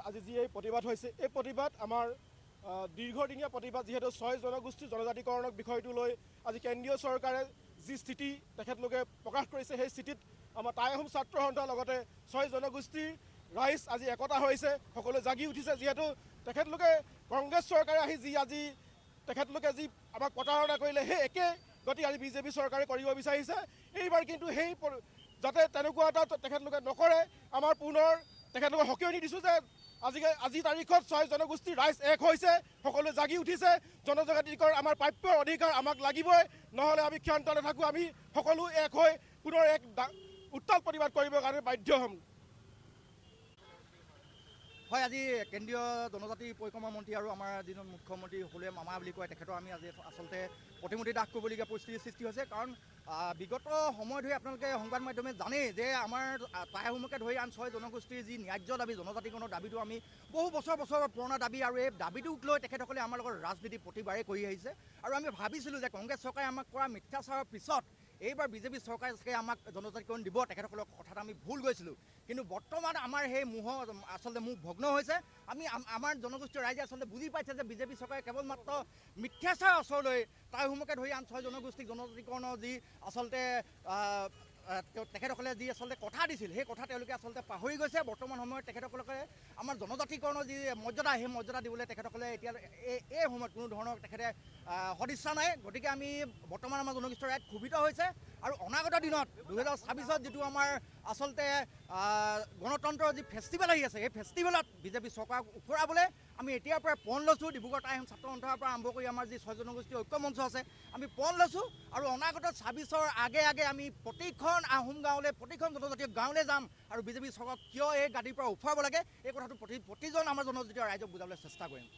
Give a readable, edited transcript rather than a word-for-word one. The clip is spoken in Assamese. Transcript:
আজি যি এই প্ৰতিবাদ হৈছে এই প্ৰতিবাদ আমাৰ দীৰ্ঘদিনীয়া প্ৰতিবাদ যেহেতু 6 জনগোষ্ঠী জনজাতিকৰণৰ বিষয়টো লৈ আজি কেন্দ্ৰীয় চৰকাৰে যি স্থিতি তেখেতলোকে প্ৰকাশ কৰিছে সেই স্থিতিত আমাৰ টাই আহোম ছাত্ৰ সন্থাৰ লগতে 6 জনগোষ্ঠীৰ ৰাইজ আজি একতা হৈছে সকলো জাগি উঠিছে যেহেতু তেখেতলোকে কংগ্ৰেছ চৰকাৰে আহি যি আজি তেখেতলোকে যি আমাক প্ৰতাৰণা কৰিলে সেই একে গতি আজি বিজেপি চৰকাৰে কৰিব বিচাৰিছে এইবাৰ কিন্তু সেই যাতে তেনেকুৱা এটা তেখেতলোকে নকৰে আমাৰ পুনৰ তেখেতলোকে সকিয়নি দিছোঁ যে আজি তাৰিখত 6 জনগোষ্ঠীৰ ৰাইজ এক হৈছে সকলোৱে জাগি উঠিছে জনজাতিকৰ আমাৰ প্ৰাপ্যৰ অধিকাৰ আমাক লাগিবই নহ'লে আমি ক্ষান্ত নাথাকোঁ আমি সকলো এক হৈ পুনৰ এক উত্তাল প্ৰতিবাদ কৰিবৰ কাৰণে বাধ্য হ'ম হয় আজি কেন্দ্ৰীয় জনজাতি পৰিক্ৰমা মন্ত্ৰী আৰু আমাৰ যিজন মুখ্যমন্ত্ৰী সকলোৱে মামা বুলি কয় তেখেতৰ আমি আজি আচলতে প্ৰতিমূৰ্তি দাহ কৰিবলগীয়া পৰিস্থিতিৰ সৃষ্টি হৈছে কাৰণ বিগত সময় ধৰি আপোনালোকে সংবাদ মাধ্যমে জানেই যে আমাৰ টাই আহোমকে ধৰি আন 6 জনগোষ্ঠীৰ যি ন্যায্য দাবী জনজাতিকৰণৰ দাবীটো আমি বহু বছৰ পুৰণা দাবী আৰু এই দাবীটোক লৈ তেখেতসকলে আমাৰ লগত ৰাজনীতি প্ৰতিবাৰে কৰি আহিছে আৰু আমি ভাবিছিলোঁ যে কংগ্ৰেছ চৰকাৰে আমাক কৰা মিথ্যাচাৰৰ পিছত এইবাৰ বিজেপি চৰকাৰে আমাক জনজাতিকৰণ দিব তেখেতসকলক কথাত আমি ভুল গৈছিলোঁ কিন্তু বৰ্তমান আমাৰ সেই আচলতে মুখ ভগ্ন হৈছে আমি আমাৰ জনগোষ্ঠীয় ৰাইজে আচলতে বুজি পাইছে যে বিজেপি চৰকাৰে কেৱল মাত্ৰ মিথ্যাচাৰ ওচৰলৈ টাই আহোমকে ধৰি আন 6 জনগোষ্ঠীক জনজাতিকৰণৰ যি আচলতে তেখেতসকলে যি আচলতে কথা দিছিল সেই কথা তেওঁলোকে আচলতে পাহৰি গৈছে বৰ্তমান সময়ত তেখেতসকলে আমাৰ জনজাতিকৰণৰ যি মৰ্যাদা সেই মৰ্যাদা দিবলৈ তেখেতসকলে এতিয়া এই সময়ত কোনো ধৰণৰ তেখেতে সদিচ্ছা নাই গতিকে আমি বৰ্তমান আমাৰ জনগোষ্ঠীয় ৰাইজ ক্ষোভিত হৈছে আৰু অনাগত দিনত 2026ত যিটো আমাৰ আচলতে গণতন্ত্ৰৰ যি ফেষ্টিভেল আহি আছে সেই ফেষ্টিভেলত বিজেপি চৰকাৰক ওফৰাবলৈ আমি এতিয়াৰ পৰা পণ লৈছোঁ ডিব্ৰুগড় টাই আহোম ছাত্ৰ সন্থাৰ পৰা আৰম্ভ কৰি আমাৰ যি 6 জনগোষ্ঠীয় ঐক্য মঞ্চ আছে আমি পণ লৈছোঁ আৰু অনাগত 26ৰ আগে আমি প্ৰতিখন আহোম গাঁৱলৈ প্ৰতিখন জনজাতীয় গাঁৱলৈ যাম আৰু বিজেপি চৰকাৰক কিয় এই গাদীৰ পৰা উফৰাব লাগে এই কথাটো প্ৰতিজন আমাৰ জনজাতীয় ৰাইজক বুজাবলৈ চেষ্টা কৰিম।